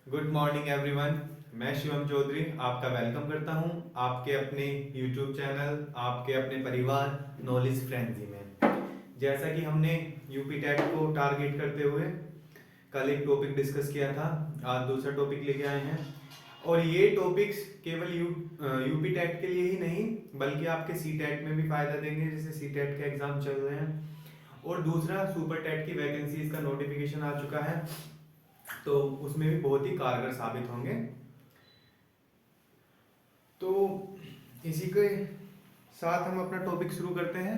Good morning everyone. मैं शिवम चौधरी आपका welcome करता हूं आपके अपने यूट्यूब चैनल, आपके अपने परिवार नॉलेज फ्रेंजी में। जैसा कि हमने यूपी टेट को टारगेट करते हुए कल एक टॉपिक डिस्कस किया था, आज दूसरा टॉपिक लेके आए हैं। और ये टॉपिक्स केवल यूपी टेट के लिए ही नहीं बल्कि आपके सी टेट में भी फायदा देंगे, जैसे सी टेट के एग्जाम चल रहे हैं। और दूसरा, सुपर टेट की वैकेंसीज का नोटिफिकेशन आ चुका है, तो उसमें भी बहुत ही कारगर साबित होंगे। तो इसी के साथ हम अपना टॉपिक शुरू करते हैं।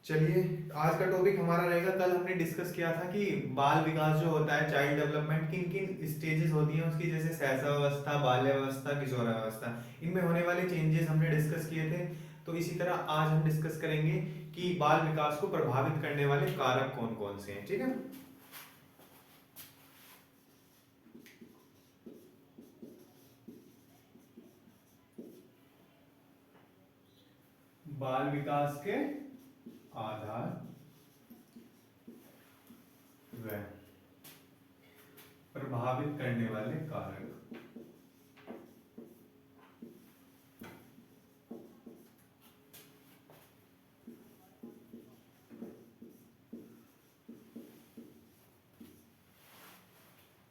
चलिए, आज का टॉपिक हमारा रहेगा, कल हमने डिस्कस किया था कि बाल विकास जो होता है, चाइल्ड डेवलपमेंट, किन किन स्टेजेस होती हैं उसकी, जैसे शैशवावस्था, बाल्यावस्था, किशोरावस्था, इनमें होने वाले चेंजेस हमने डिस्कस किए थे। तो इसी तरह आज हम डिस्कस करेंगे कि बाल विकास को प्रभावित करने वाले कारक कौन कौन से हैं। ठीक है। बाल विकास के आधार व प्रभावित करने वाले कारक।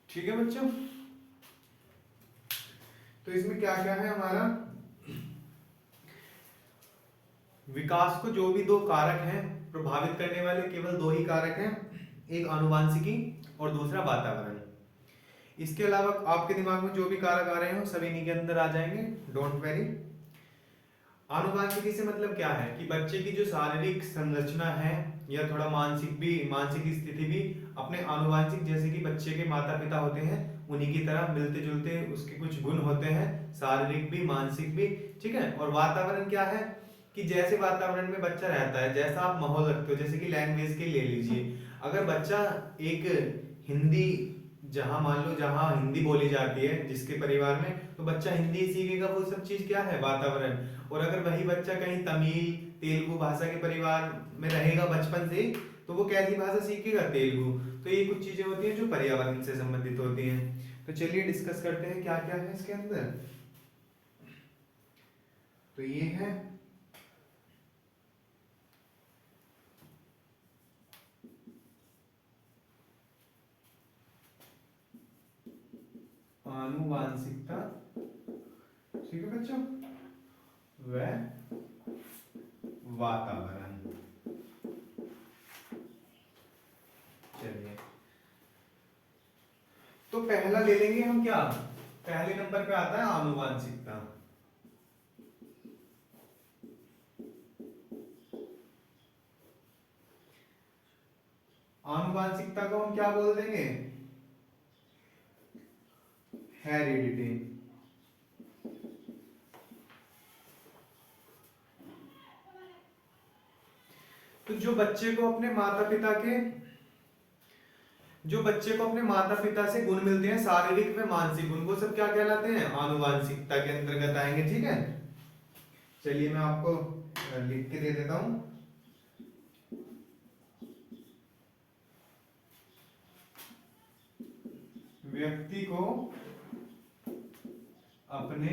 ठीक है बच्चों, तो इसमें क्या क्या है हमारा विकास को जो भी दो कारक हैं प्रभावित करने वाले, केवल दो ही कारक हैं, एक आनुवांशिकी और दूसरा वातावरण। इसके अलावा आपके दिमाग में जो भी कारक आ रहे हो सब इन्हीं के अंदर आ जाएंगे, डोंट वेरी। आनुवांशिकी से मतलब क्या है कि बच्चे की जो शारीरिक संरचना है या थोड़ा मानसिक स्थिति भी अपने आनुवांशिक, जैसे कि बच्चे के माता पिता होते हैं उन्हीं की तरह मिलते जुलते उसके कुछ गुण होते हैं, शारीरिक भी मानसिक भी। ठीक है। और वातावरण क्या है कि जैसे वातावरण में बच्चा रहता है, जैसा आप माहौल रखते हो, जैसे कि लैंग्वेज के ले लीजिए, अगर बच्चा एक हिंदी, जहां मान लो जहां हिंदी बोली जाती है जिसके परिवार में, तो बच्चा हिंदी ही सीखेगा, वो सब चीज क्या है, वातावरण। और अगर वही बच्चा कहीं तमिल तेलुगु भाषा के परिवार में रहेगा बचपन से ही, तो वो कैसी भाषा सीखेगा, तेलुगु। तो ये कुछ चीजें होती हैं जो पर्यावरण से संबंधित होती हैं। तो चलिए डिस्कस करते हैं क्या क्या है इसके अंदर। तो ये है आनुवांशिकता, ठीक है बच्चों, व वातावरण। चलिए, तो पहला ले लेंगे हम, क्या पहले नंबर पे आता है आनुवांशिकता। आनुवांशिकता को हम क्या बोल देंगे, हेरिडिटी। तो जो बच्चे को अपने माता पिता से गुण मिलते हैं, शारीरिक व मानसिक गुण, वो सब क्या कहलाते हैं, आनुवांशिकता के अंतर्गत आएंगे। ठीक है। चलिए मैं आपको लिख के दे देता हूं। व्यक्ति को अपने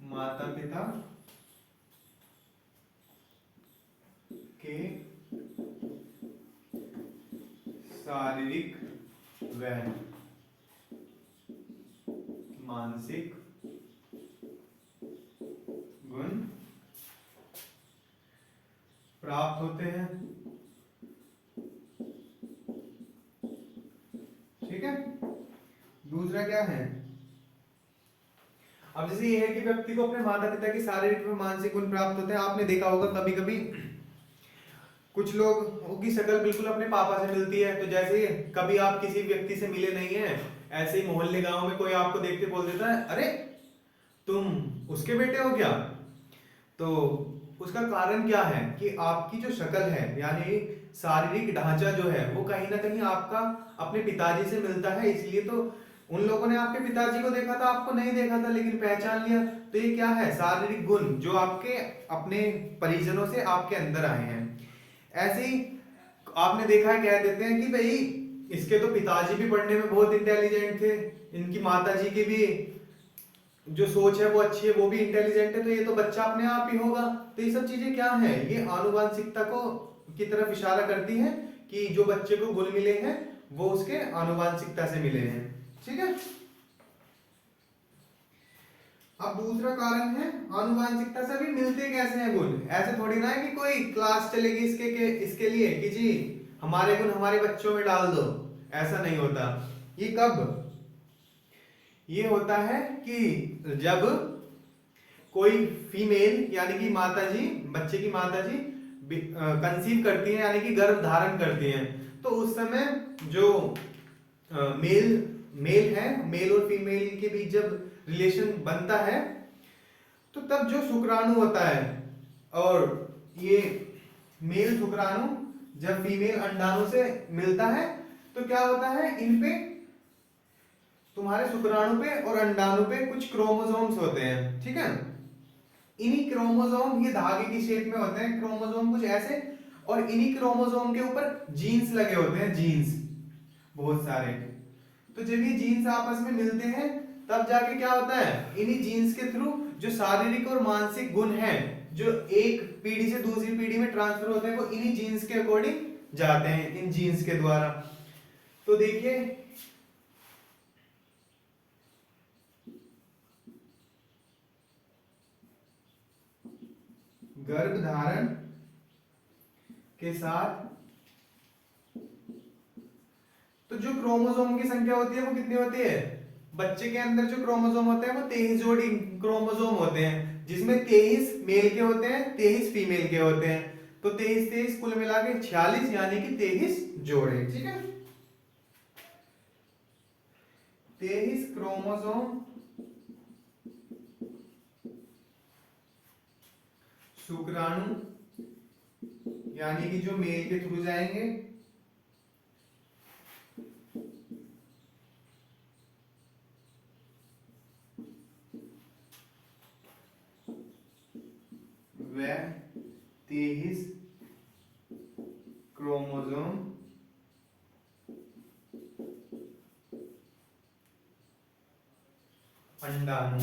माता पिता के शारीरिक व मानसिक गुण प्राप्त होते हैं। ठीक है। दूसरा क्या है, अब जैसे ये है कि व्यक्ति को अपने माता पिता के शारीरिक व मानसिक गुण प्राप्त होते हैं। आपने देखा होगा कभी कभी कुछ लोग की शक्ल बिल्कुल अपने पापा से मिलती है, तो जैसे कभी आप किसी व्यक्ति से मिले नहीं है, ऐसे ही मोहल्ले गांव में कोई आपको देख के बोल देता है, अरे तुम उसके बेटे हो क्या। तो उसका कारण क्या है कि आपकी जो शक्ल है, यानी शारीरिक ढांचा जो है, वो कहीं ना कहीं आपका अपने पिताजी से मिलता है। इसलिए तो उन लोगों ने आपके पिताजी को देखा था, आपको नहीं देखा था, लेकिन पहचान लिया। तो ये क्या है, शारीरिक गुण जो आपके अपने परिजनों से आपके अंदर आए हैं। ऐसे ही आपने देखा है, कह देते हैं कि भाई इसके तो पिताजी भी पढ़ने में बहुत इंटेलिजेंट थे, इनकी माताजी की भी जो सोच है वो अच्छी है, वो भी इंटेलिजेंट है, तो ये तो बच्चा अपने आप ही होगा। तो ये सब चीजें क्या है, ये आनुवांशिकता को की तरफ इशारा करती है कि जो बच्चे को गुण मिले हैं वो उसके आनुवांशिकता से मिले हैं। ठीक है। अब दूसरा कारण है आनुवांशिकता से भी मिलते कैसे हैं गुण। ऐसे थोड़ी ना है कि कोई क्लास चलेगी इसके लिए कि जी हमारे गुण हमारे बच्चों में डाल दो, ऐसा नहीं होता। ये कब ये होता है कि जब कोई फीमेल यानी कि माताजी, बच्चे की माताजी कंसीव करती है यानी कि गर्भ धारण करती हैं, तो उस समय जो मेल मेल है, मेल और फीमेल के बीच जब रिलेशन बनता है तो तब जो शुक्राणु होता है और ये मेल शुक्राणु जब फीमेल अंडाणु से मिलता है तो क्या होता है, इन पे तुम्हारे शुक्राणु पे और अंडाणु पे कुछ क्रोमोसोम्स होते हैं। ठीक है। इन्हीं क्रोमोसोम ये धागे की शेप में होते हैं, क्रोमोसोम कुछ ऐसे, और इन्हीं क्रोमोसोम के ऊपर जीन्स लगे होते हैं, जीन्स बहुत सारे। तो जब ये जीन्स आपस में मिलते हैं तब जाके क्या होता है, इन्हीं जीन्स के थ्रू जो शारीरिक और मानसिक गुण हैं जो एक पीढ़ी से दूसरी पीढ़ी में ट्रांसफर होते हैं वो इन्हीं जीन्स के अकॉर्डिंग जाते हैं, इन जीन्स के द्वारा। तो देखिए गर्भधारण के साथ तो जो क्रोमोसोम की संख्या होती है वो कितनी होती है, बच्चे के अंदर जो क्रोमोसोम होते हैं वो 23 जोड़ी क्रोमोसोम होते हैं, जिसमें 23 मेल के होते हैं, 23 फीमेल के होते हैं। तो 23 23 कुल मिला के 46 यानी कि 23 जोड़े। ठीक है। 23 क्रोमोसोम शुक्राणु यानी कि जो मेल के थ्रू जाएंगे, वह 23 क्रोमोसोम अंडाणु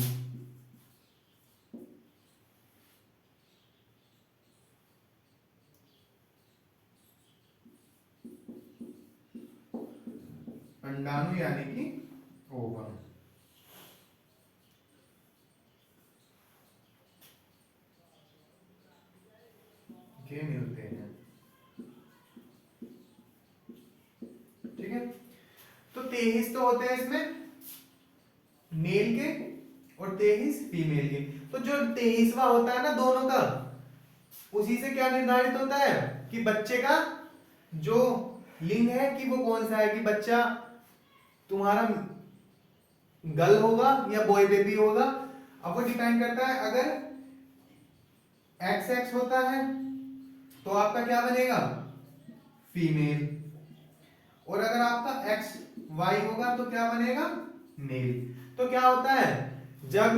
अंडाणु यानी कि ओवम के मिलते हैं। ठीक है। तो 23 तो होते हैं इसमें मेल के और 23 फीमेल के। तो जो 23वां होता है ना दोनों का, उसी से क्या निर्धारित होता है कि बच्चे का जो लिंग है कि वो कौन सा है, कि बच्चा तुम्हारा गर्ल होगा या बॉय बेबी होगा। अब वो डिपेंड करता है, अगर XX होता है तो आपका क्या बनेगा, फीमेल, और अगर आपका XY होगा तो क्या बनेगा, मेल। तो क्या होता है, जब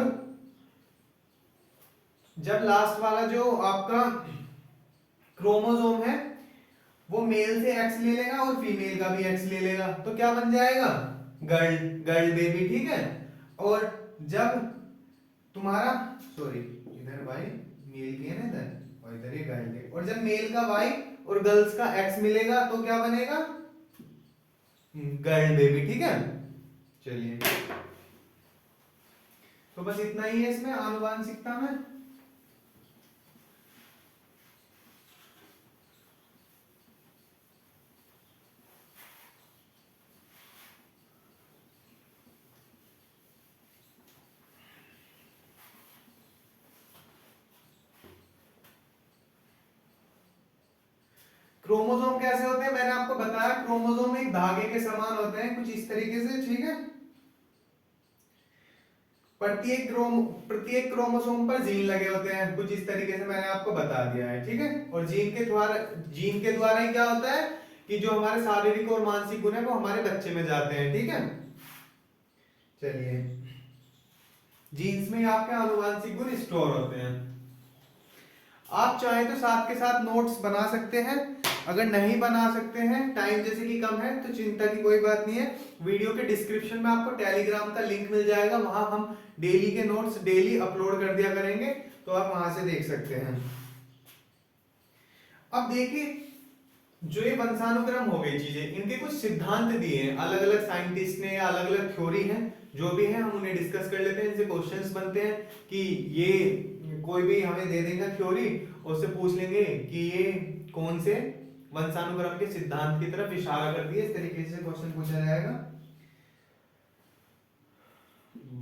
लास्ट वाला जो आपका क्रोमोसोम है वो मेल से X ले लेगा और फीमेल का भी X ले लेगा, तो क्या बन जाएगा, गर्ल गर्ल बेबी। ठीक है। और जब तुम्हारा सॉरी इधर Y मेल के है ना इधर, और इधर ये गर्ल के, और जब मेल का Y और गर्ल्स का X मिलेगा तो क्या बनेगा, गर्ल बेबी। ठीक है। चलिए, तो बस इतना ही है इसमें आनुवांशिकता में। क्रोमोसोम कैसे होते हैं मैंने आपको बताया, क्रोमोसोम एक धागे के समान होते हैं कुछ इस तरीके से। ठीक है। प्रत्येक क्रोमोसोम पर जीन लगे होते हैं कुछ इस तरीके से, मैंने आपको बता दिया है। ठीक है। और जीन के द्वारा ही क्या होता है कि जो हमारे शारीरिक और मानसिक गुण है वो हमारे बच्चे में जाते हैं। ठीक है। चलिए, जीन्स में आपके आनुवांशिक गुण स्टोर होते हैं। आप चाहे तो साथ के साथ नोट्स बना सकते हैं, अगर नहीं बना सकते हैं, टाइम जैसे कि कम है, तो चिंता की कोई बात नहीं है। वीडियो के डिस्क्रिप्शन में आपको टेलीग्राम का लिंक मिल जाएगा, वहां हम डेली के नोट्स डेली अपलोड कर दिया करेंगे, तो आप वहां से देख सकते हैं। अब देखिए, जो ये वंशानुक्रम हो गई चीजें, इनके कुछ सिद्धांत दिए हैं अलग अलग साइंटिस्ट ने, या अलग अलग थ्योरी हैं, जो भी है हम उन्हें डिस्कस कर लेते हैं। इनसे क्वेश्चंस बनते हैं कि ये कोई भी हमें दे देगा थ्योरी, उससे पूछ लेंगे कि ये कौन से वंशानुक्रम के सिद्धांत की तरफ इशारा करती है, इस तरीके से क्वेश्चन पूछा जाएगा।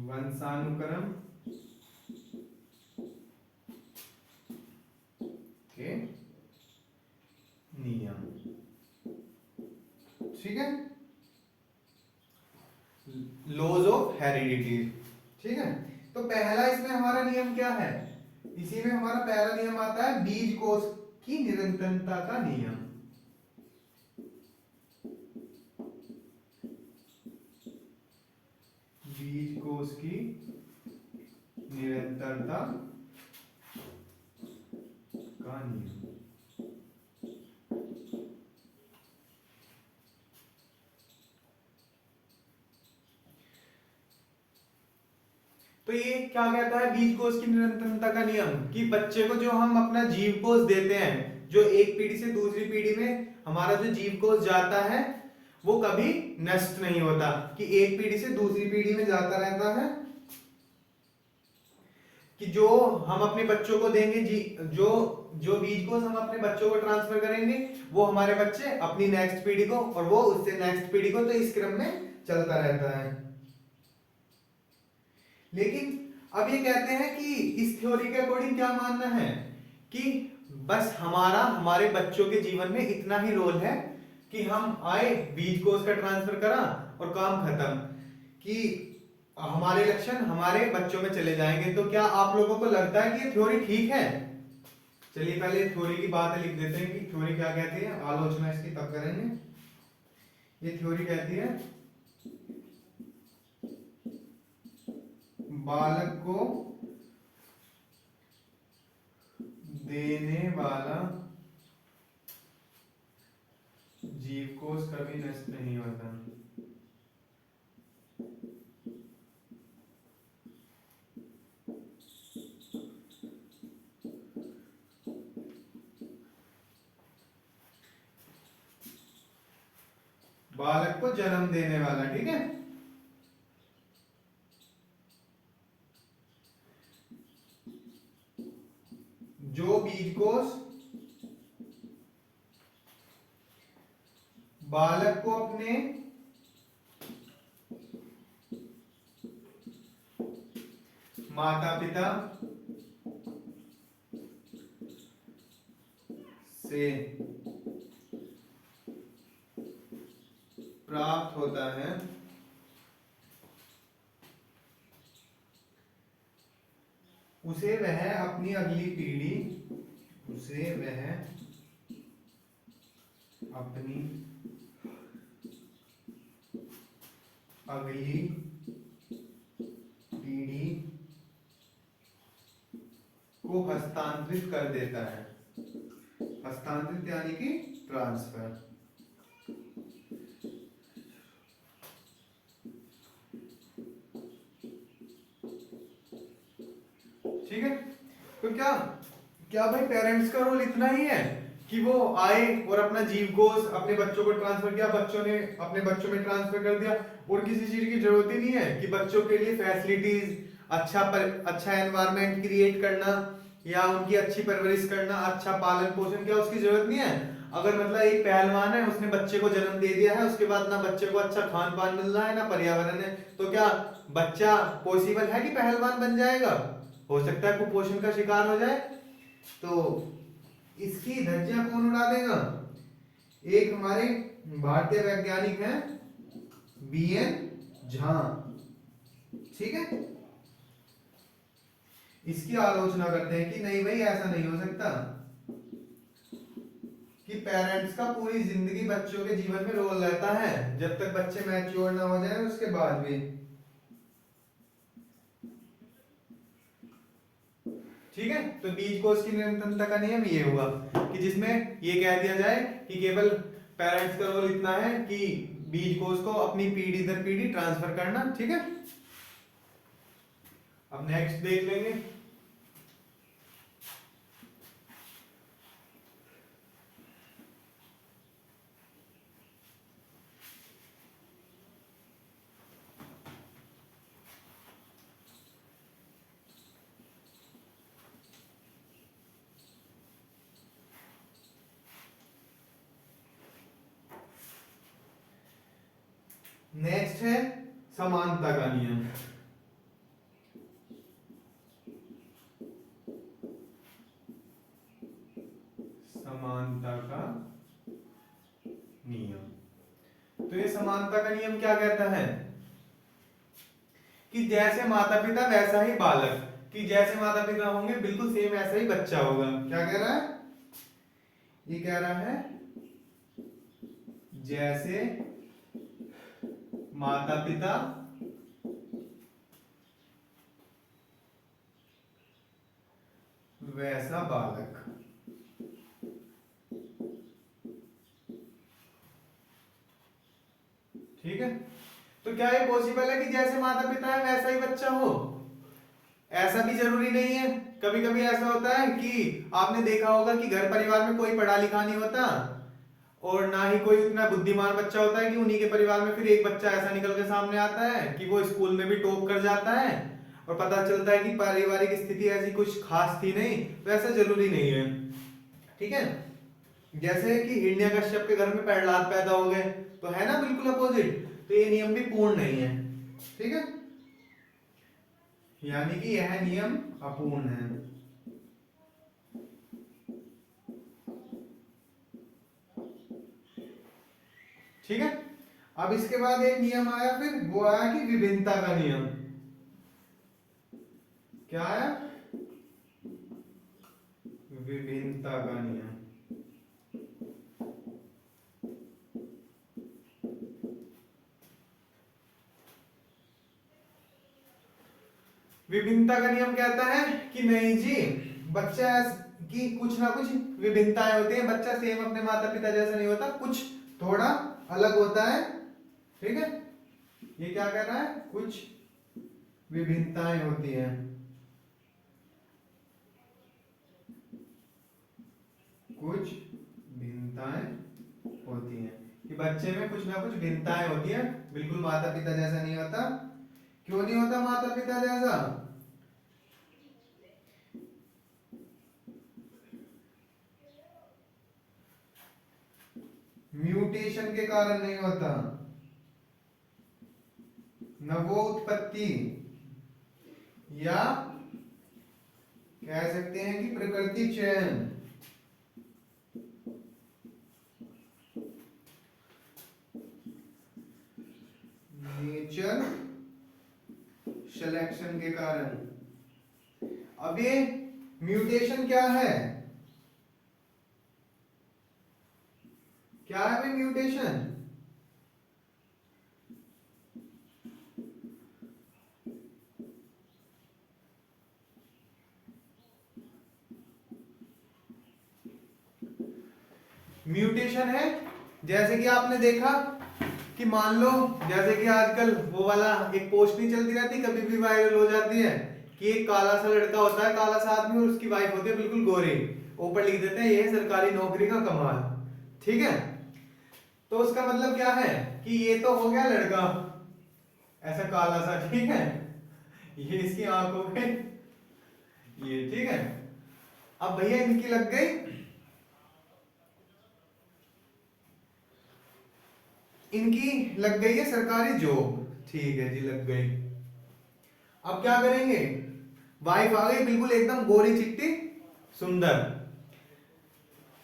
वंशानुक्रम के नियम, ठीक है, लॉज ऑफ हेरिडिटी, ठीक है। तो पहला इसमें हमारा नियम क्या है, इसी में हमारा पहला नियम आता है बीज कोश की निरंतरता का नियम। बीज कोश की निरंतरता का नियम। तो ये क्या कहता है बीज कोश की निरंतरता का नियम, कि बच्चे को जो हम अपना जीव कोश देते हैं, जो एक पीढ़ी से दूसरी पीढ़ी में हमारा जो जीव कोश जाता है, वो कभी नष्ट नहीं होता, कि एक पीढ़ी से दूसरी पीढ़ी में जाता रहता है, कि जो हम अपने बच्चों को देंगे जो जो बीज कोश हम अपने बच्चों को ट्रांसफर करेंगे, वो हमारे बच्चे अपनी नेक्स्ट पीढ़ी को, और वो उससे नेक्स्ट पीढ़ी को, तो इस क्रम में चलता रहता है। लेकिन अब ये कहते हैं कि इस थ्योरी के अकॉर्डिंग क्या मानना है, कि बस हमारे बच्चों के जीवन में इतना ही रोल है कि हम आए, बीज कोश का ट्रांसफर करा और काम खत्म, कि हमारे लक्षण हमारे बच्चों में चले जाएंगे। तो क्या आप लोगों को लगता है कि ये थ्योरी ठीक है? चलिए पहले थ्योरी की बात लिख देते हैं कि थ्योरी क्या कहती है, आलोचना इसकी तब करेंगे। ये थ्योरी कहती है बालक को देने वाला जीव कोश कभी नष्ट नहीं होता। बालक को जन्म देने वाला, ठीक है, जो बीज कोश बालक को अपने माता पिता से प्राप्त होता है, उसे वह अपनी अगली पीढ़ी को हस्तांतरित कर देता है। हस्तांतरित यानी कि ट्रांसफर। ठीक है, तो क्या भाई पेरेंट्स का रोल इतना ही है कि वो आए और अपना जीव कोश अपने बच्चों को ट्रांसफर किया, बच्चों ने अपने बच्चों में ट्रांसफर कर दिया, और किसी चीज की जरूरत ही नहीं है कि बच्चों के लिए फैसिलिटीज, अच्छा एनवायरनमेंट क्रिएट करना, या उनकी अच्छी परवरिश करना, अच्छा पालन पोषण, क्या उसकी जरूरत नहीं है? अगर मतलब एक पहलवान है, उसने बच्चे को जन्म दे दिया है, उसके बाद ना बच्चे को अच्छा खान पान मिल रहा है, ना पर्यावरण है, तो क्या बच्चा पॉसिबल है कि पहलवान बन जाएगा? हो सकता है कुपोषण का शिकार हो जाए। तो इसकी धज्जियां कौन उड़ा देगा? एक हमारे भारतीय वैज्ञानिक हैं बीएन झा, ठीक है, इसकी आलोचना करते हैं कि नहीं भाई ऐसा नहीं हो सकता कि पेरेंट्स का पूरी जिंदगी बच्चों के जीवन में रोल रहता है, जब तक बच्चे मैच्योर ना हो जाए उसके बाद भी। ठीक है, तो बीज कोष की निरंतरता का नियम ये हुआ कि जिसमें ये कह दिया जाए कि केवल पेरेंट्स का रोल इतना है कि बीज कोष को अपनी पीढ़ी दर पीढ़ी ट्रांसफर करना। ठीक है, अब नेक्स्ट देख लेंगे। नेक्स्ट है समानता का नियम। समानता का नियम, तो ये समानता का नियम क्या कहता है कि जैसे माता पिता वैसा ही बालक, कि जैसे माता पिता होंगे बिल्कुल सेम ऐसा ही बच्चा होगा। क्या कह रहा है, ये कह रहा है जैसे माता पिता वैसा बालक। ठीक है, तो क्या ये पॉसिबल है कि जैसे माता पिता है वैसा ही बच्चा हो? ऐसा भी जरूरी नहीं है। कभी कभी ऐसा होता है कि आपने देखा होगा कि घर परिवार में कोई पढ़ा लिखा नहीं होता और ना ही कोई उतना बुद्धिमान बच्चा होता है कि उन्हीं के परिवार में फिर एक बच्चा ऐसा निकल के सामने आता है कि वो स्कूल में भी टॉप कर जाता है और पता चलता है कि पारिवारिक स्थिति ऐसी कुछ खास थी नहीं। तो ऐसा जरूरी नहीं है। ठीक है, जैसे कि हिरण्यकश्यप के घर में प्रहलाद पैदा हो गए, तो है ना बिल्कुल अपोजिट। तो ये नियम भी पूर्ण नहीं है। ठीक है, यानी कि यह नियम अपूर्ण है। ठीक है, अब इसके बाद एक नियम आया, फिर वो आया कि विभिन्नता का नियम। क्या आया, विभिन्नता का नियम। विभिन्नता का नियम कहता है कि नहीं जी, बच्चा की कुछ ना कुछ विभिन्नताएं होती हैं। बच्चा सेम अपने माता पिता जैसा नहीं होता, कुछ थोड़ा अलग होता है। ठीक है, ये क्या कर रहा है, कुछ विभिन्नताएं होती हैं। कुछ भिन्नताएं होती हैं कि बच्चे में कुछ ना कुछ भिन्नताएं होती हैं, बिल्कुल माता पिता जैसा नहीं होता। क्यों नहीं होता माता पिता जैसा? म्यूटेशन के कारण नहीं होता, नवोत्पत्ति या कह सकते हैं कि प्रकृति चयन, नेचर सिलेक्शन के कारण। अब ये म्यूटेशन क्या है, क्या है भाई म्यूटेशन? म्यूटेशन है जैसे कि आपने देखा कि मान लो जैसे कि आजकल वो वाला एक पोस्ट नहीं चलती रहती, कभी भी वायरल हो जाती है कि एक काला सा लड़का होता है, काला सा आदमी, और उसकी वाइफ होती है बिल्कुल गोरी, ऊपर लिख देते हैं ये है सरकारी नौकरी का कमाल। ठीक है, तो उसका मतलब क्या है कि ये तो हो गया लड़का ऐसा काला सा, ठीक है, ये इसकी आंख हो गई ये। ठीक है, अब भैया इनकी लग गई, इनकी लग गई है सरकारी जॉब। ठीक है जी, लग गई। अब क्या करेंगे, वाइफ आ गई बिल्कुल एकदम गोरी चिट्टी सुंदर,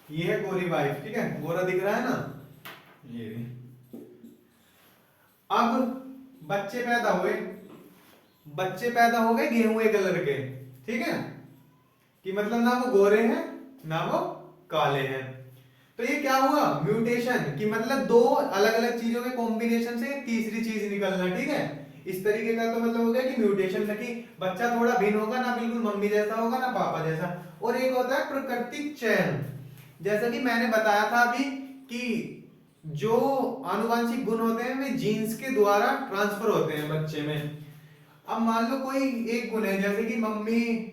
ये है गोरी वाइफ। ठीक है, गोरा दिख रहा है ना ये। अब बच्चे पैदा हुए, बच्चे पैदा हो गए गेहूं कलर के। ठीक है, कि मतलब ना वो गोरे हैं ना वो काले हैं। तो ये क्या हुआ, म्यूटेशन, कि मतलब दो अलग अलग चीजों के कॉम्बिनेशन से तीसरी चीज निकलना। ठीक है, इस तरीके का तो मतलब हो गया कि म्यूटेशन में कि बच्चा थोड़ा भिन्न होगा, ना बिल्कुल मम्मी जैसा होगा ना पापा जैसा। और एक होता है प्राकृतिक चयन, जैसा कि मैंने बताया था अभी कि जो आनुवंशिक गुण होते हैं वे जीन्स के द्वारा ट्रांसफर होते हैं बच्चे में। अब मान लो कोई एक गुण है, जैसे कि मम्मी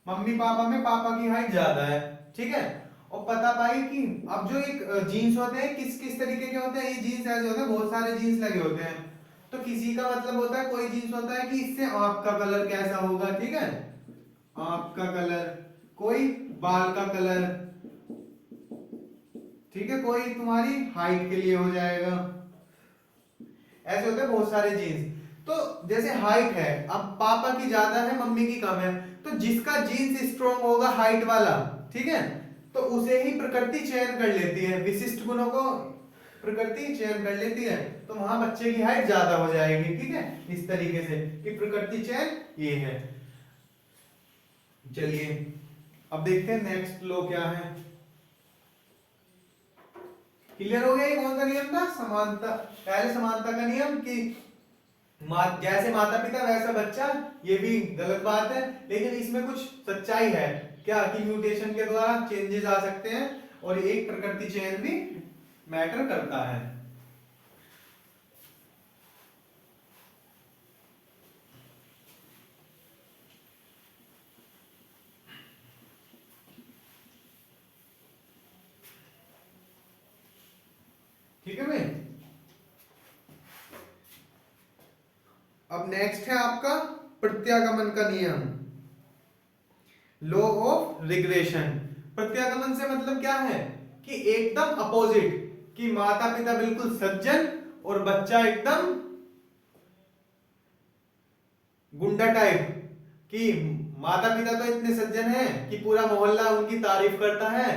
मम्मी पापा में पापा की हाइट ज्यादा है, ठीक है, और पता पाई कि अब जो एक जीन्स होते हैं किस किस तरीके के होते हैं, ये जीन्स ऐसे होते हैं, बहुत सारे जीन्स लगे होते हैं। तो किसी का मतलब होता है, कोई जीन्स होता है कि इससे आंख का कलर कैसा होगा, ठीक है, आंख का कलर, कोई बाल का कलर, ठीक है, कोई तुम्हारी हाइट के लिए हो जाएगा। ऐसे होते हैं बहुत सारे जीन्स। तो जैसे हाइट है, अब पापा की ज्यादा है मम्मी की कम है, तो जिसका जीन्स स्ट्रॉन्ग होगा हाइट वाला, ठीक है, तो उसे ही प्रकृति चयन कर लेती है, विशिष्ट गुणों को प्रकृति चयन कर लेती है, तो वहां बच्चे की हाइट ज्यादा हो जाएगी, ठीक है, इस तरीके से कि प्रकृति चयन ये है। चलिए अब देखते हैं नेक्स्ट लॉ क्या है। क्लियर हो गया ये कौन सा नियम था, समानता, पहले समानता का नियम कि जैसे माता पिता वैसा बच्चा, ये भी गलत बात है, लेकिन इसमें कुछ सच्चाई है क्या कि म्यूटेशन के द्वारा चेंजेस आ सकते हैं, और एक प्रकृति चयन भी मैटर करता है। ठीक है भाई। अब नेक्स्ट है आपका प्रत्यागमन का नियम, लॉ ऑफ रिग्रेशन। प्रत्यागमन से मतलब क्या है कि एकदम अपोजिट, कि माता पिता बिल्कुल सज्जन और बच्चा एकदम गुंडा टाइप, कि माता पिता तो इतने सज्जन हैं कि पूरा मोहल्ला उनकी तारीफ करता है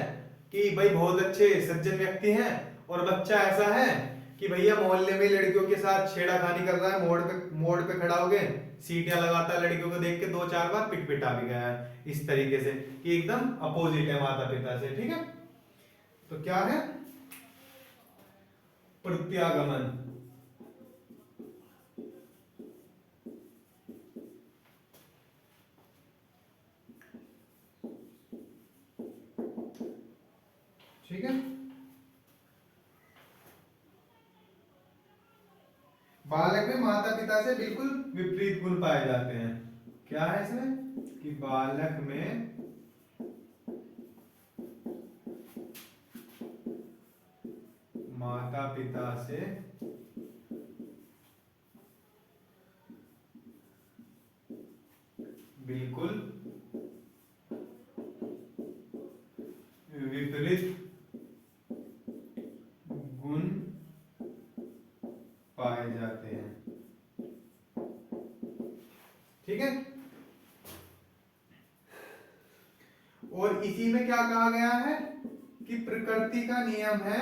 कि भाई बहुत अच्छे सज्जन व्यक्ति हैं, और बच्चा ऐसा है कि भैया मोहल्ले में लड़कियों के साथ छेड़ाखानी कर रहा है, मोड़ पे खड़ा हो गए सीटियां लगाता है, लड़कियों को देख के 2-4 बार पिट पिटा भी गया है, इस तरीके से कि एकदम अपोजिट है माता पिता से, ठीक है। तो क्या है प्रत्यागमन। ठीक है, बालक में माता पिता से बिल्कुल विपरीत गुण पाए जाते हैं। क्या है इसमें कि बालक में माता पिता से बिल्कुल विपरीत गुण पाए जाते हैं, ठीक है। और इसी में क्या कहा गया है कि प्रकृति का नियम है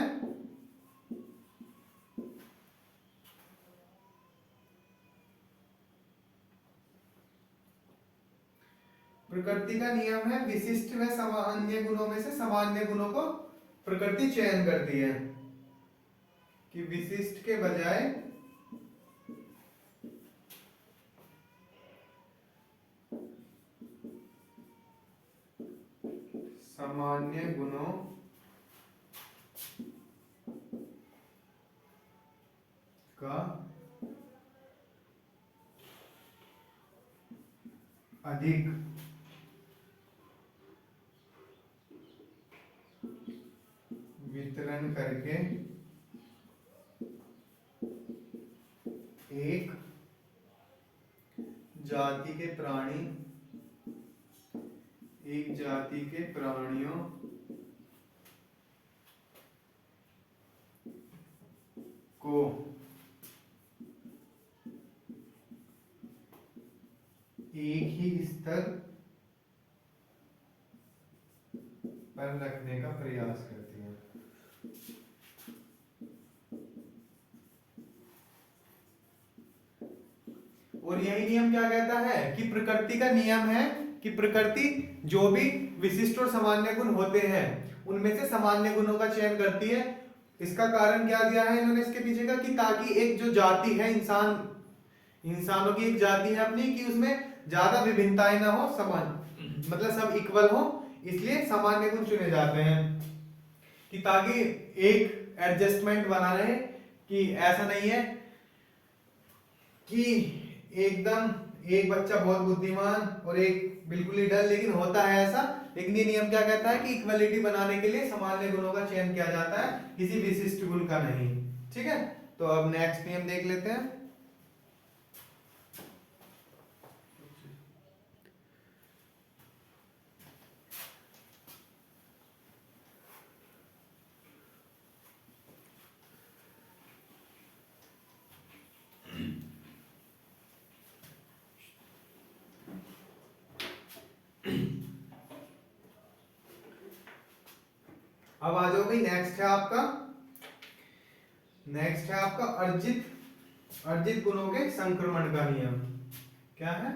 प्रकृति का नियम है विशिष्ट व सामान्य गुणों में से सामान्य गुणों को प्रकृति चयन करती है, कि विशिष्ट के बजाय सामान्य गुणों का अधिक वितरण करके एक जाति के प्राणियों को एक ही स्तर पर रखने का प्रयास करती है। और यही नियम क्या कहता है कि प्रकृति का नियम है कि प्रकृति जो भी विशिष्ट और सामान्य गुण होते हैं उनमें से सामान्य गुणों का चयन करती है। इसका कारण क्या दिया है इन्होंने इसके पीछे का, कि ताकि एक जो जाति है इंसान इंसानों की एक जाति है अपनी कि उसमें ज्यादा विभिन्नताएं ना हो, समान मतलब सब इक्वल हो, इसलिए सामान्य गुण चुने जाते हैं कि ताकि एक एडजस्टमेंट बना रहे कि ऐसा नहीं है कि एकदम एक बच्चा बहुत बुद्धिमान और एक बिल्कुल ही डर, लेकिन होता है ऐसा। लेकिन ये नियम क्या कहता है कि इक्वलिटी बनाने के लिए सामान्य गुणों का चयन किया जाता है, किसी विशिष्ट गुण का नहीं। ठीक है, तो अब नेक्स्ट नियम देख लेते हैं। अब आ जाओ भाई, नेक्स्ट है आपका अर्जित गुणों के संक्रमण का नियम। क्या है?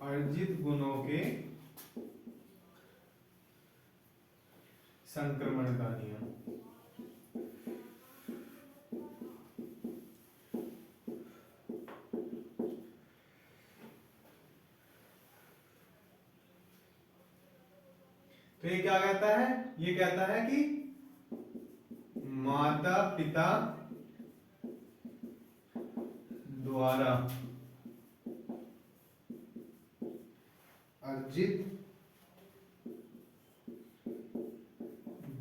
अर्जित गुणों के संक्रमण का नियम। तो ये क्या कहता है? ये कहता है कि माता पिता द्वारा अर्जित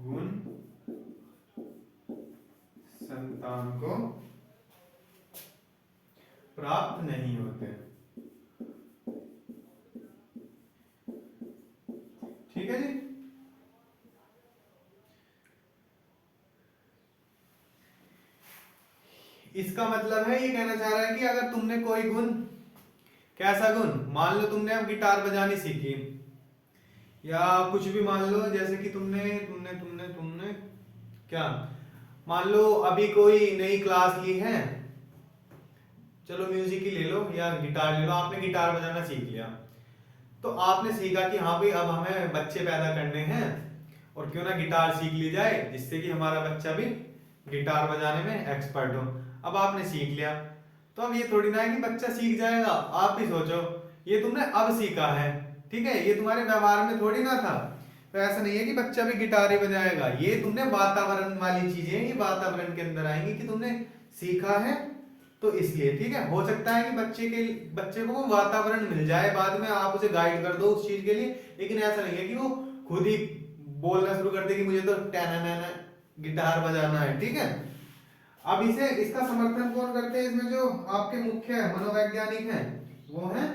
गुण संतान को प्राप्त नहीं होते। ठीक है जी। इसका मतलब है, ये कहना चाह रहा है कि अगर तुमने कोई गुण, कैसा गुण, मान लो तुमने अब गिटार बजानी सीखी या कुछ भी, मान लो जैसे कि तुमने तुमने तुमने तुमने क्या, मान लो अभी कोई नई क्लास ली है, चलो म्यूजिक ही ले लो या गिटार ले लो, आपने गिटार बजाना सीख लिया। तो आपने सीखा कि हाँ भाई अब हमें बच्चे पैदा करने हैं और क्यों ना गिटार सीख ली जाए, जिससे कि हमारा बच्चा भी गिटार बजाने में एक्सपर्ट हो। अब आपने सीख लिया, तो अब ये थोड़ी ना है कि बच्चा सीख जाएगा। आप भी सोचो, ये तुमने अब सीखा है, ठीक है, ये तुम्हारे व्यवहार में थोड़ी ना था। तो ऐसा नहीं है कि बच्चा भी गिटार ही बजाएगा, ये तुमने वातावरण वाली चीजें, ये वातावरण के अंदर आएंगी कि तुमने सीखा है तो इसलिए। ठीक है, हो सकता है कि बच्चे को वो वातावरण मिल जाए, बाद में आप उसे गाइड कर दो उस चीज के लिए, लेकिन ऐसा नहीं है कि वो खुद ही बोलना शुरू कर दे कि मुझे तो टैना गिटार बजाना है। ठीक है, अब इसका समर्थन कौन करते हैं? इसमें जो आपके मुख्य मनोवैज्ञानिक हैं वो हैं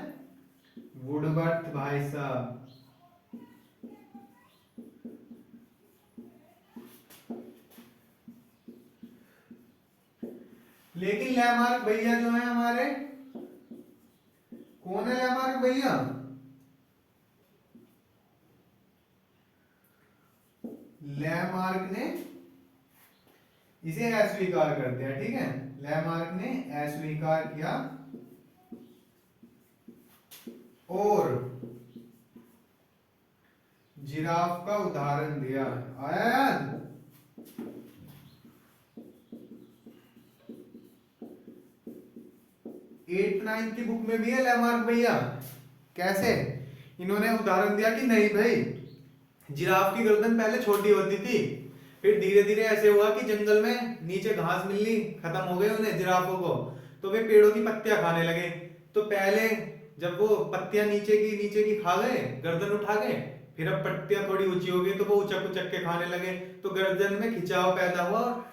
वुडवर्थ भाई साहब। लेकिन लैमार्क भैया जो है हमारे, कौन है लैमार्क भैया? लैमार्क ने इसे अस्वीकार कर दिया। ठीक है, लैमार्क ने अस्वीकार किया और जिराफ का उदाहरण दिया। आया याद? 8th 9th की बुक में भी है लैमार्क भैया। कैसे? इन्होंने उदाहरण दिया कि नहीं भाई, जिराफ की गर्दन पहले छोटी होती थी, फिर धीरे धीरे ऐसे हुआ कि जंगल में नीचे घास मिलनी खत्म हो गई उन्हें, जिराफों को, तो वे पेड़ों की पत्तियां खाने लगे। तो पहले जब वो पत्तियां नीचे की खा गए, गर्दन उठा गए, फिर अब पत्तियां थोड़ी ऊंची हो गई तो वो उचक उचक के खाने लगे, तो गर्दन में खिंचाव पैदा हुआ। और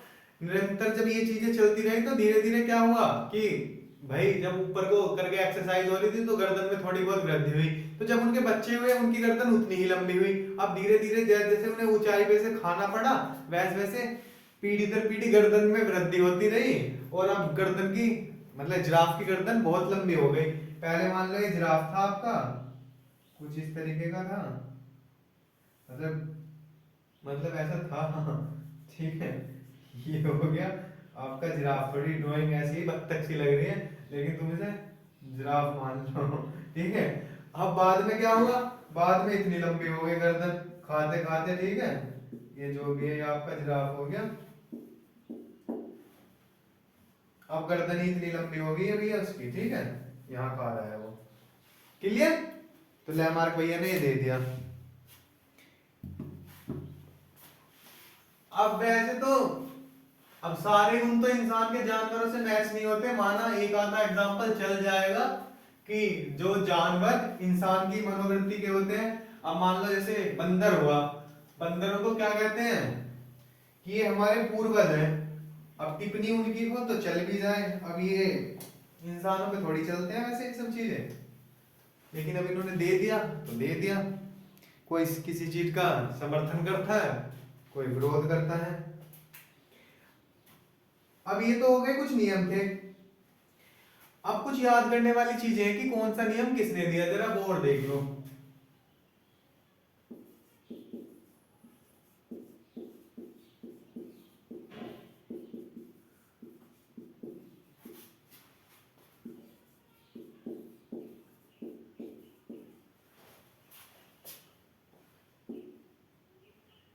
निरंतर जब ये चीजें चलती रही तो धीरे धीरे क्या हुआ कि भाई जब ऊपर को करके एक्सरसाइज हो रही थी तो गर्दन में थोड़ी बहुत वृद्धि हुई। तो जब उनके बच्चे हुए उनकी गर्दन उतनी ही लंबी हुई। अब धीरे धीरे जैसे जैसे उन्हें ऊंचाई पे से खाना पड़ा, वैसे वैसे पीढ़ी दर पीढ़ी गर्दन में वृद्धि होती रही, और अब गर्दन की मतलब जिराफ की गर्दन बहुत लंबी हो गई। पहले मान लो ये जिराफ था आपका, कुछ इस तरीके का था, मतलब ऐसा था। ठीक है, ये हो गया आपका जिराफ। थोड़ी ड्राइंग ऐसी बत्तख सी लग रही है, लेकिन तुम इसे जिराफ मान लो। ठीक है, अब बाद में क्या हुआ, बाद में इतनी लंबी हो गई गर्दन खाते खाते। ठीक है, ये जो भी है ये आपका जिराफ हो गया। अब गर्दन ही इतनी लंबी हो गई है भैया उसकी, ठीक है, यहाँ का आ रहा है वो। क्लियर? तो लैमार्क भैया ने ये दे दिया। अब वैसे तो अब सारे गुण तो इंसान के जानवरों से मैच नहीं होते, माना एक आधा एग्जांपल चल जाएगा कि जो जानवर इंसान की मनोवृत्ति के होते हैं। अब मान लो जैसे बंदर हुआ, बंदरों को क्या कहते हैं कि ये हमारे पूर्वज हैं। अब टिप्पणी उनकी हो तो चल भी जाए, अब ये इंसानों पे थोड़ी चलते हैं वैसे ये सब चीजें, लेकिन अब इन्होंने दे दिया तो दे दिया। कोई किसी चीज का समर्थन करता है, कोई विरोध करता है। अब ये तो हो गए कुछ नियम थे। अब कुछ याद करने वाली चीजें हैं कि कौन सा नियम किसने दिया, जरा बोर्ड देख लो।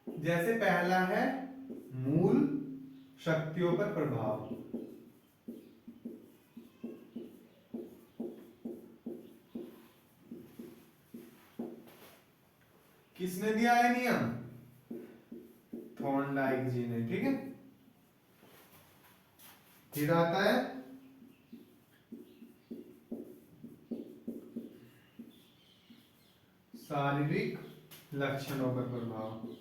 जैसे पहला है मूल शक्तियों पर प्रभाव। किसने दिया है नियम? थॉर्नडाइक जी ने, ठीक है। फिर आता है शारीरिक लक्षणों पर प्रभाव।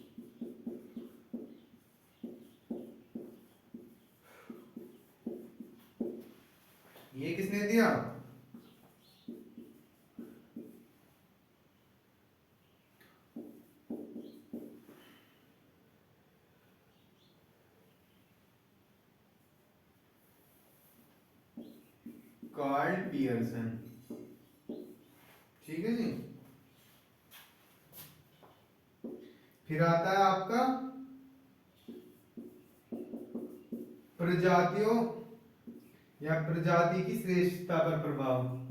ये किसने दिया? कार्ल पियर्सन, ठीक है जी। फिर आता है आपका प्रजातियों या प्रजाति की श्रेष्ठता पर प्रभाव।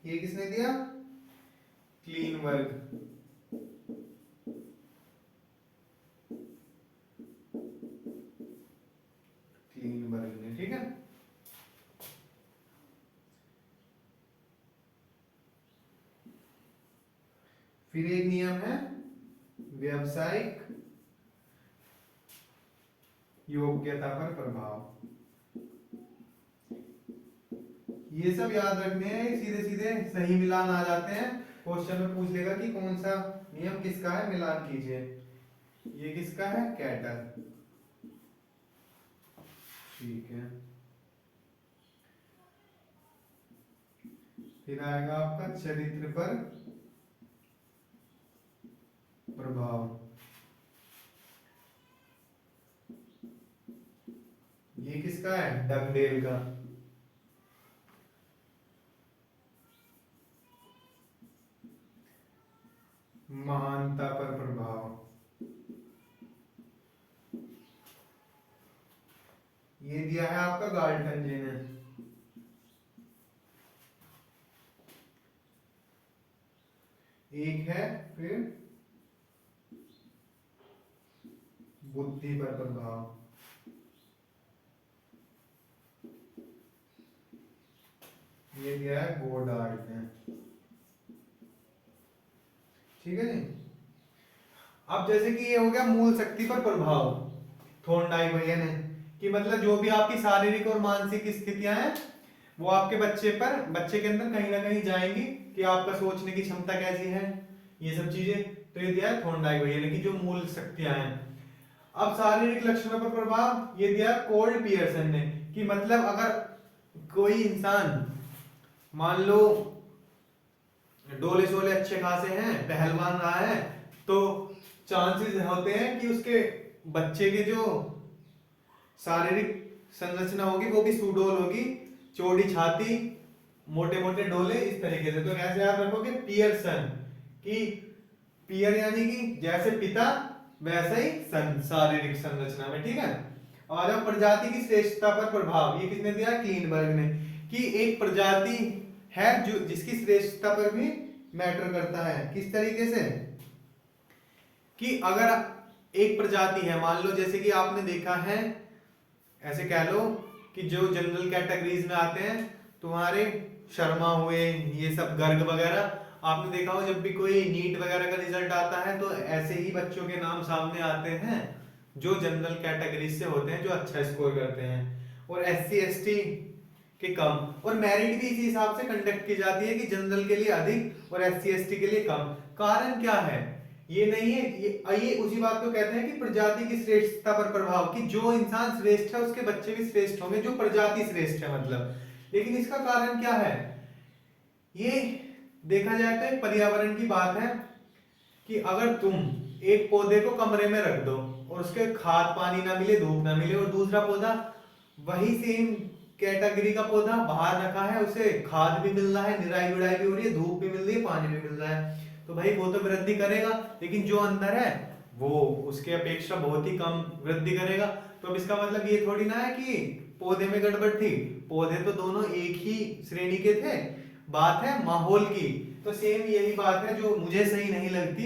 ये किसने दिया? क्लीनबर्ग। क्लीनबर्ग ने, ठीक है। फिर एक नियम है व्यावसायिक योग्यता पर प्रभाव। ये सब याद रखने हैं, सीधे सीधे सही मिलान आ जाते हैं। क्वेश्चन में पूछ लेगा कि कौन सा नियम किसका है, मिलान कीजिए। ये किसका है? कैटल, ठीक है। फिर आएगा आपका चरित्र पर प्रभाव। ये किसका है? डगडेल का। महानता पर प्रभाव, ये दिया है आपका गाल्टन जी ने। एक है फिर बुद्धि पर प्रभाव, ये दिया है गोडार्ड ने, ठीक है जी। अब जैसे कि ये हो गया मूल शक्ति पर प्रभाव थॉर्नडाइक भैया ने, कि मतलब जो भी आपकी शारीरिक और मानसिक स्थितियां हैं वो आपके बच्चे के अंदर कहीं ना कहीं जाएंगी, कि आपका सोचने की क्षमता कैसी है, ये सब चीजें। तो ये दिया है थॉर्नडाइक भैया ने कि जो मूल शक्तियां हैं। अब शारीरिक लक्षणों पर प्रभाव ये दिया कोल्ड पियर्सन ने, कि मतलब अगर कोई इंसान मान लो डोले शोले अच्छे खासे हैं, पहलवान रहा है, तो चांसेस होते हैं कि उसके बच्चे के जो शारीरिक संरचना होगी वो भी सुडौल होगी, चौड़ी छाती, मोटे मोटे डोले, इस तरीके से। तो ऐसे याद रखोगे पियर्सन, कि पियर यानी कि जैसे पिता वैसे ही सन शारीरिक संरचना में, ठीक है। और अब प्रजाति की श्रेष्ठता पर प्रभाव ये किसने दिया? क्लीनबर्ग ने, कि एक प्रजाति है जो जिसकी श्रेष्ठता पर भी मैटर करता है। किस तरीके से कि अगर एक प्रजाति है, मान लो जैसे कि आपने देखा है, ऐसे कह लो कि जो जनरल कैटेगरीज में आते हैं तुम्हारे शर्मा हुए, ये सब गर्ग वगैरह, आपने देखा हो जब भी कोई नीट वगैरह का रिजल्ट आता है तो ऐसे ही बच्चों के नाम सामने आते हैं जो जनरल कैटेगरी से होते हैं, जो अच्छा स्कोर करते हैं, और SC ST के कम। और मेरिट भी इसी हिसाब से कंडक्ट की जाती है कि जनरल के लिए अधिक और SC ST के लिए कम। कारण क्या है? ये नहीं है, ये उसी बात को कहते हैं कि प्रजाति की श्रेष्ठता पर प्रभाव, कि जो इंसान श्रेष्ठ है उसके बच्चे भी श्रेष्ठ होंगे, जो प्रजाति श्रेष्ठ है मतलब। लेकिन इसका कारण क्या है? ये देखा जाए तो एक पर्यावरण की बात है कि अगर तुम एक पौधे को कमरे में रख दो और उसके खाद पानी ना मिले, धूप ना मिले, और दूसरा पौधा वही सेम कैटेगरी का पौधा बाहर रखा है, उसे खाद भी मिल रहा है, निराई गुड़ाई भी हो रही है, धूप भी मिल रही है, पानी भी मिल रहा है, तो भाई वो तो वृद्धि करेगा, लेकिन जो अंदर है वो उसके अपेक्षा बहुत ही कम वृद्धि करेगा। तो अब इसका मतलब ये थोड़ी ना है कि पौधे में गड़बड़ थी, पौधे तो दोनों एक ही श्रेणी के थे, बात है माहौल की। तो सेम यही बात है जो मुझे सही नहीं लगती,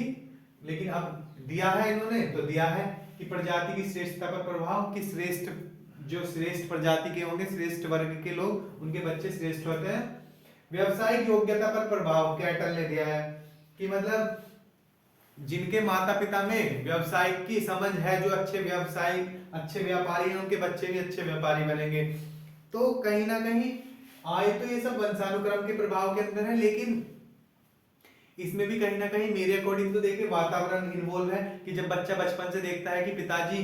लेकिन अब दिया है इन्होंने, तो दिया है कि प्रजाति की श्रेष्ठता पर प्रभाव, कि श्रेष्ठ, जो श्रेष्ठ प्रजाति के होंगे, श्रेष्ठ वर्ग के लोग, उनके बच्चे श्रेष्ठ होते हैं। व्यवसायिक योग्यता पर प्रभाव कैटल ने दिया है कि मतलब जिनके माता पिता में व्यवसाय की समझ है, जो अच्छे व्यवसायी, अच्छे व्यापारी हैं, उनके बच्चे भी अच्छे व्यापारी बनेंगे। तो कहीं ना कहीं आए तो ये सब वंशानुक्रम के प्रभाव के अंदर है, लेकिन इसमें भी कहीं ना कहीं मेरे अकॉर्डिंग तो देखिए वातावरण इन्वॉल्व है, कि जब बच्चा बचपन से देखता है कि पिताजी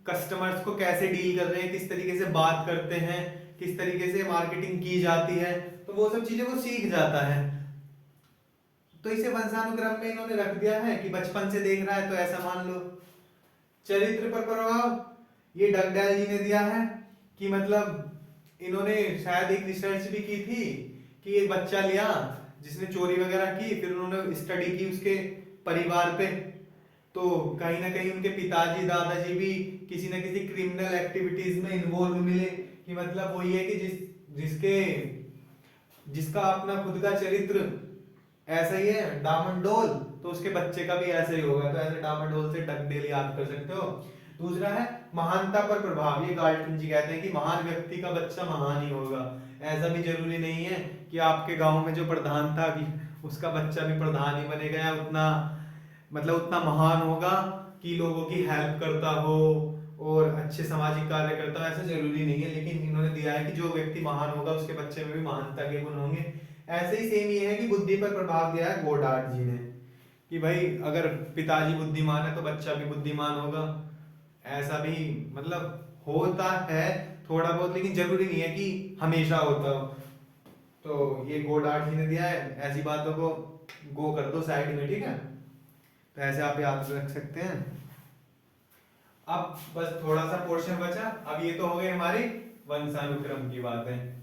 कस्टमर्स को कैसे डील कर रहे हैं, किस तरीके से बात करते हैं, किस तरीके से मार्केटिंग की जाती है, तो वो सब चीजें वो सीख जाता है। तो इसे वंशानुक्रम में इन्होंने रख दिया है कि बचपन से देख रहा है तो ऐसा मान लो। चरित्र पर प्रभाव ये डगडेल जी ने दिया है कि मतलब इन्होंने शायद एक रिसर्च भी की थी कि एक बच्चा लिया जिसने चोरी वगैरह की, फिर उन्होंने स्टडी की उसके परिवार पे, तो कहीं ना कहीं उनके पिताजी दादाजी भी किसी ना किसी क्रिमिनल एक्टिविटीज में इन्वॉल्व मिले, कि मतलब वो ये कि जिसका अपना खुद का चरित्र ऐसा ही है डामाडोल, तो उसके बच्चे का भी ऐसा ही होगा। तो ऐसे डामाडोल से डगडेल याद कर सकते हो। दूसरा है महानता पर प्रभाव, ये गाल्टन जी कहते हैं कि महान व्यक्ति का बच्चा महान ही होगा। ऐसा भी जरूरी नहीं है कि आपके गांव में जो प्रधान था कि उसका बच्चा भी प्रधान ही बनेगा या उतना मतलब उतना महान होगा कि लोगों की हेल्प करता हो और अच्छे सामाजिक कार्य करता हो, ऐसा जरूरी नहीं है। लेकिन इन्होंने दिया है कि जो व्यक्ति महान होगा उसके बच्चे में भी महानता के गुण होंगे। ऐसे ही सेम ये है कि बुद्धि पर प्रभाव दिया है गोडार्ड जी ने, कि भाई अगर पिताजी बुद्धिमान है तो बच्चा भी बुद्धिमान होगा। ऐसा भी मतलब होता है थोड़ा बहुत, लेकिन जरूरी नहीं है कि हमेशा होता हो। तो ये गोडार्ड जी ने दिया है, ऐसी बातों को गो कर दो साइड में, ठीक है। तो ऐसे आप याद रख सकते हैं। अब बस थोड़ा सा पोर्शन बचा। अब ये तो हो गई हमारी वंशानुक्रम की बातें।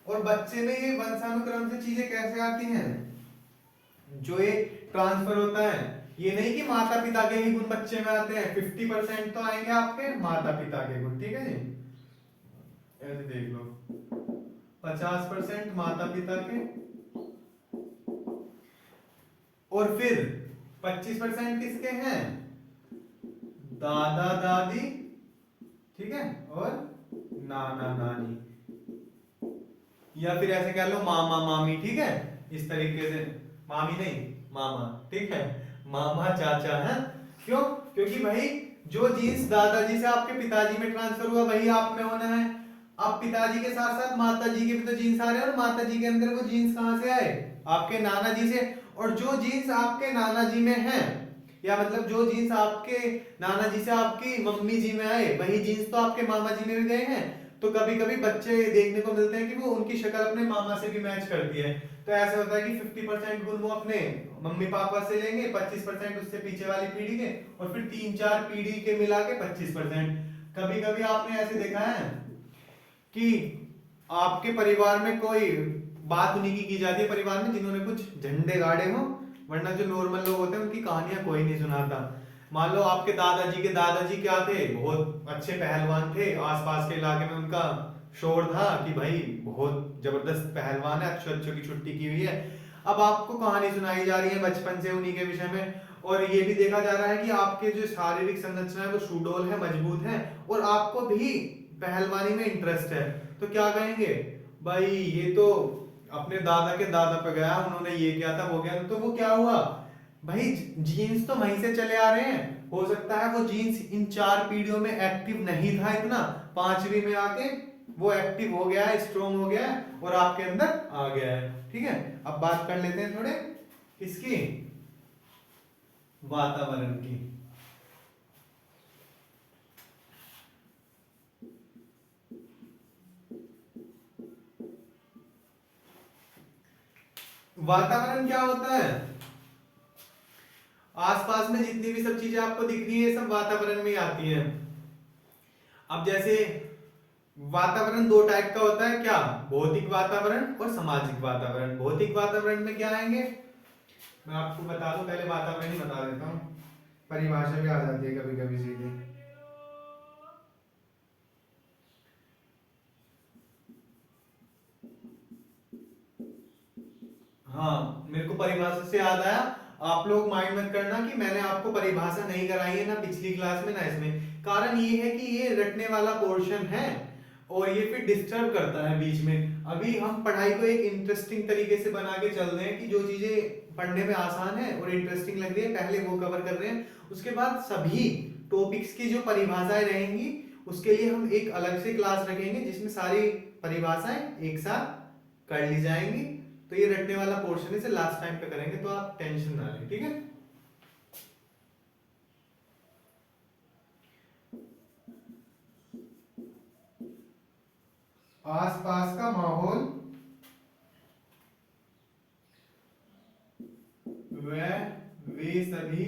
और बच्चे में ये वंशानुक्रम से चीजें कैसे आती हैं, जो ये ट्रांसफर होता है, ये नहीं कि माता पिता के ही गुण बच्चे में आते हैं। 50% तो आएंगे आपके माता पिता के गुण, ठीक है जी, ऐसे देख लो। 50% माता पिता के, और फिर 25% किसके हैं, दादा दादी, ठीक है, और नाना नानी, या फिर ऐसे कह लो मामा मामी, ठीक है, इस तरीके से। मामी नहीं, मामा, ठीक है, मामा चाचा है। क्यों? क्योंकि भाई जो जीन्स दादाजी से आपके पिताजी में ट्रांसफर हुआ वही आप में होना है। अब पिताजी के साथ साथ माता जी के भी तो जीन्स आ रहे हैं, और माता जी के अंदर वो जीन्स कहां से आए, आपके नाना जी से। और जो जीन्स आपके नाना जी में है, या मतलब जो जीन्स आपके नाना जी से आपकी मम्मी जी में आए, वही जीन्स तो आपके मामा जी में भी गए हैं। तो कभी कभी बच्चे देखने को मिलते हैं कि वो उनकी शक्ल अपने मामा से भी मैच करती है। तो ऐसा होता है कि 50% गुण वो अपने मम्मी पापा से लेंगे, 25% उससे पीछे वाली पीढ़ी के, और फिर 3-4 पीढ़ी के मिला के 25%। कभी कभी आपने ऐसे देखा है कि आपके परिवार में कोई बात उन्हीं की जाती है परिवार में जिन्होंने कुछ झंडे गाड़े हो, वरना जो नॉर्मल लोग होते हैं उनकी कहानियां कोई नहीं सुनाता। मान लो आपके दादाजी के दादाजी क्या थे, बहुत अच्छे पहलवान थे, आसपास के इलाके में उनका शोर था कि भाई बहुत जबरदस्त पहलवान है, अच्छे अच्छों की छुट्टी की हुई है। अब आपको कहानी सुनाई जा रही है बचपन से उन्हीं के विषय में, और ये भी देखा जा रहा है कि आपके जो शारीरिक संरचना है वो सुडौल है, मजबूत है, और आपको भी पहलवानी में इंटरेस्ट है, तो क्या कहेंगे, भाई ये तो अपने दादा के दादा पे गया, उन्होंने ये किया था वो किया था, तो वो क्या हुआ भाई, जीन्स तो वहीं से चले आ रहे हैं, हो सकता है वो जीन्स इन 4 पीढ़ियों में एक्टिव नहीं था इतना, 5वीं में आके वो एक्टिव हो गया है, स्ट्रॉन्ग हो गया है और आपके अंदर आ गया है। ठीक है, अब बात कर लेते हैं थोड़े किसकी, वातावरण की। वातावरण क्या होता है, आसपास में जितनी भी सब चीजें आपको दिख रही है सब वातावरण में ही आती हैं। अब जैसे वातावरण 2 टाइप का होता है, क्या, भौतिक वातावरण और सामाजिक वातावरण। भौतिक वातावरण में क्या आएंगे, मैं आपको बता दूं, पहले वातावरण ही बता देता हूँ, परिभाषा भी आ जाती है कभी कभी सीधी। हाँ, मेरे को परिभाषा से याद आया, आप लोग माइंड मत करना कि मैंने आपको परिभाषा नहीं कराई है ना पिछली क्लास में ना इसमें, कारण ये है कि ये रटने वाला पोर्शन है और ये फिर डिस्टर्ब करता है बीच में। अभी हम पढ़ाई को एक इंटरेस्टिंग तरीके से बना के चल रहे हैं कि जो चीजें पढ़ने में आसान है और इंटरेस्टिंग लग रही है पहले वो कवर कर रहे हैं, उसके बाद सभी टॉपिक्स की जो परिभाषाएं रहेंगी उसके लिए हम एक अलग से क्लास रखेंगे जिसमें सारी परिभाषाएं एक साथ कर ली जाएंगी। तो ये रटने वाला पोर्शन इसे लास्ट टाइम पे करेंगे, तो आप टेंशन ना लें, ठीक है। आसपास का माहौल वे सभी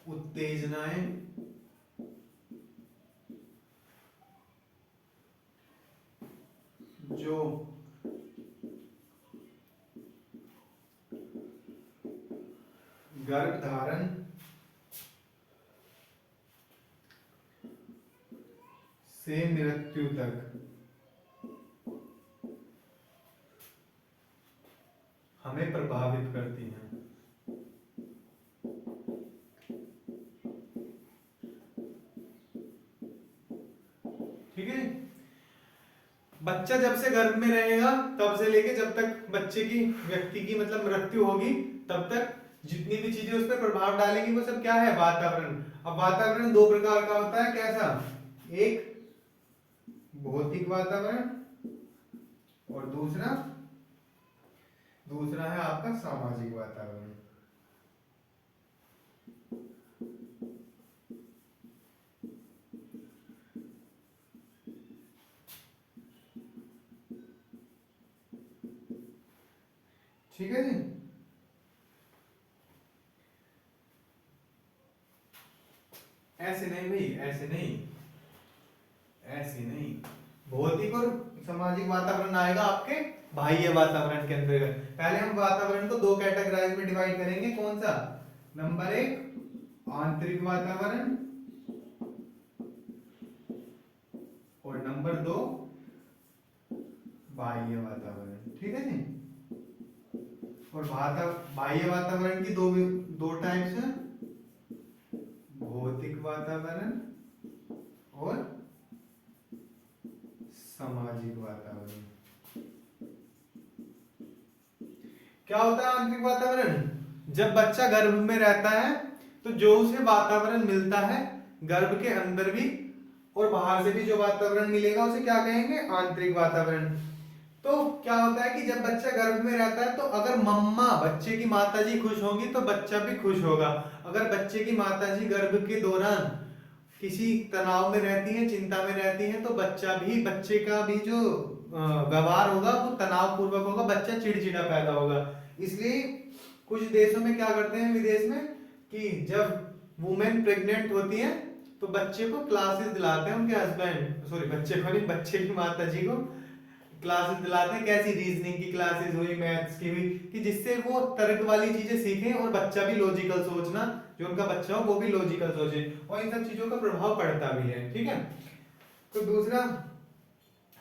उत्तेजनाएं जो गर्भधारण से मृत्यु तक हमें प्रभावित करती हैं। ठीक है, बच्चा जब से गर्भ में रहेगा तब से लेके जब तक बच्चे की व्यक्ति की मतलब मृत्यु होगी तब तक जितनी भी चीजें उस पर प्रभाव डालेंगी वो सब क्या है, वातावरण। अब वातावरण 2 प्रकार का होता है, कैसा, एक भौतिक वातावरण और दूसरा है आपका सामाजिक वातावरण। ठीक है जी, ऐसे नहीं भाई, ऐसे नहीं, ऐसे नहीं, भौतिक और सामाजिक वातावरण आएगा आपके बाह्य वातावरण के अंदर। पहले हम वातावरण को 2 कैटेगराइज में डिवाइड करेंगे, कौन सा, नंबर 1 आंतरिक वातावरण और नंबर 2 बाह्य वातावरण। ठीक है जी, और बाह्य वातावरण की दो टाइप्स हैं, भौतिक वातावरण और सामाजिक वातावरण। क्या होता है आंतरिक वातावरण, जब बच्चा गर्भ में रहता है तो जो उसे वातावरण मिलता है गर्भ के अंदर भी और बाहर से भी जो वातावरण मिलेगा उसे क्या कहेंगे, आंतरिक वातावरण। तो क्या होता है कि जब बच्चा गर्भ में रहता है तो अगर मम्मा बच्चे की माताजी खुश होंगी तो बच्चा भी खुश होगा। अगर बच्चे की माताजी गर्भ के दौरान किसी तनाव में रहती हैं, चिंता में रहती हैं, तो बच्चे का भी जो व्यवहार होगा वो तनाव पूर्वक होगा, बच्चा चिड़चिड़ा पैदा होगा। इसलिए कुछ देशों में क्या करते हैं, विदेश में, कि जब वुमेन प्रेग्नेंट होती है तो बच्चे को क्लासेस दिलाते हैं, उनके हस्बैंड, सॉरी बच्चे को नहीं, बच्चे की माताजी को क्लासेस दिलाते हैं, कैसी रीजनिंग की क्लासेस हुई, मैथ्स की हुई, कि जिससे वो तर्क वाली चीजें सीखें और बच्चा भी लॉजिकल सोचना, जो उनका बच्चा हो वो भी लॉजिकल सोचे, और इन सब चीजों का प्रभाव पड़ता भी है। ठीक है। तो दूसरा,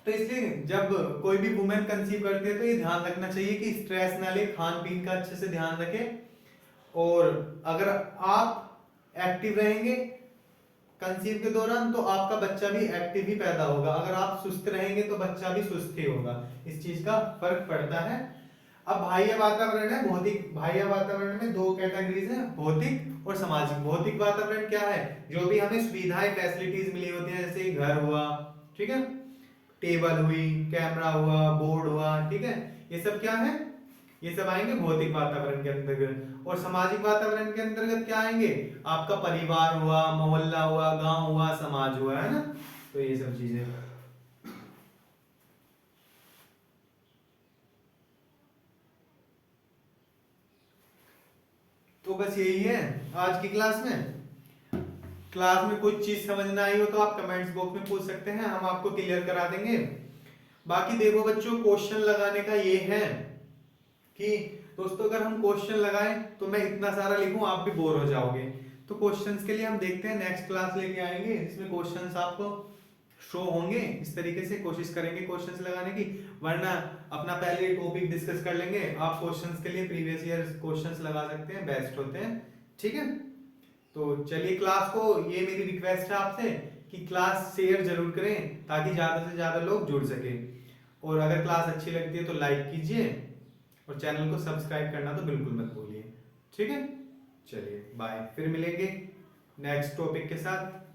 तो इसलिए जब कोई भी वुमेन कंसीव करती है तो ये ध्यान रखना चाहिए कि स्ट्रेस ना ले, खान पीन का अच्छे से ध्यान रखें, और अगर आप एक्टिव रहेंगे कंसीव के दौरान तो आपका बच्चा भी एक्टिव ही पैदा होगा, अगर आप सुस्त रहेंगे तो बच्चा भी सुस्त ही होगा, इस चीज का फर्क पड़ता है। अब बाह्य वातावरण है भौतिक, बाह्य वातावरण में दो कैटेगरीज हैं, भौतिक और सामाजिक। भौतिक वातावरण क्या है, जो भी हमें सुविधाएं फैसिलिटीज मिली होती हैं, जैसे घर हुआ, ठीक है, टेबल हुई, कैमरा हुआ, बोर्ड हुआ, ठीक है, ये सब क्या है, ये सब आएंगे भौतिक वातावरण के अंतर्गत। और सामाजिक वातावरण के अंतर्गत क्या आएंगे, आपका परिवार हुआ, मोहल्ला हुआ, गांव हुआ, समाज हुआ, है ना, तो ये सब चीजें। तो बस यही है आज की क्लास में। क्लास में कोई चीज समझ ना आई हो तो आप कमेंट्स बॉक्स में पूछ सकते हैं, हम आपको क्लियर करा देंगे। बाकी देखो बच्चों, क्वेश्चन लगाने का ये है कि दोस्तों अगर हम क्वेश्चन लगाएं तो मैं इतना सारा लिखूं आप भी बोर हो जाओगे, तो क्वेश्चंस के लिए हम देखते हैं नेक्स्ट क्लास लेके आएंगे जिसमें क्वेश्चंस आपको शो होंगे, इस तरीके से कोशिश करेंगे क्वेश्चंस लगाने की, वरना अपना पहले टॉपिक डिस्कस कर लेंगे। आप क्वेश्चंस के लिए प्रीवियस ईयर क्वेश्चंस लगा सकते हैं, बेस्ट होते हैं। ठीक है, तो चलिए क्लास को, ये मेरी रिक्वेस्ट है आपसे कि क्लास शेयर जरूर करें ताकि ज्यादा से ज्यादा लोग जुड़ सके, और अगर क्लास अच्छी लगती है तो लाइक कीजिए, और चैनल को सब्सक्राइब करना तो बिल्कुल मत भूलिए। ठीक है, चलिए बाय, फिर मिलेंगे नेक्स्ट टॉपिक के साथ।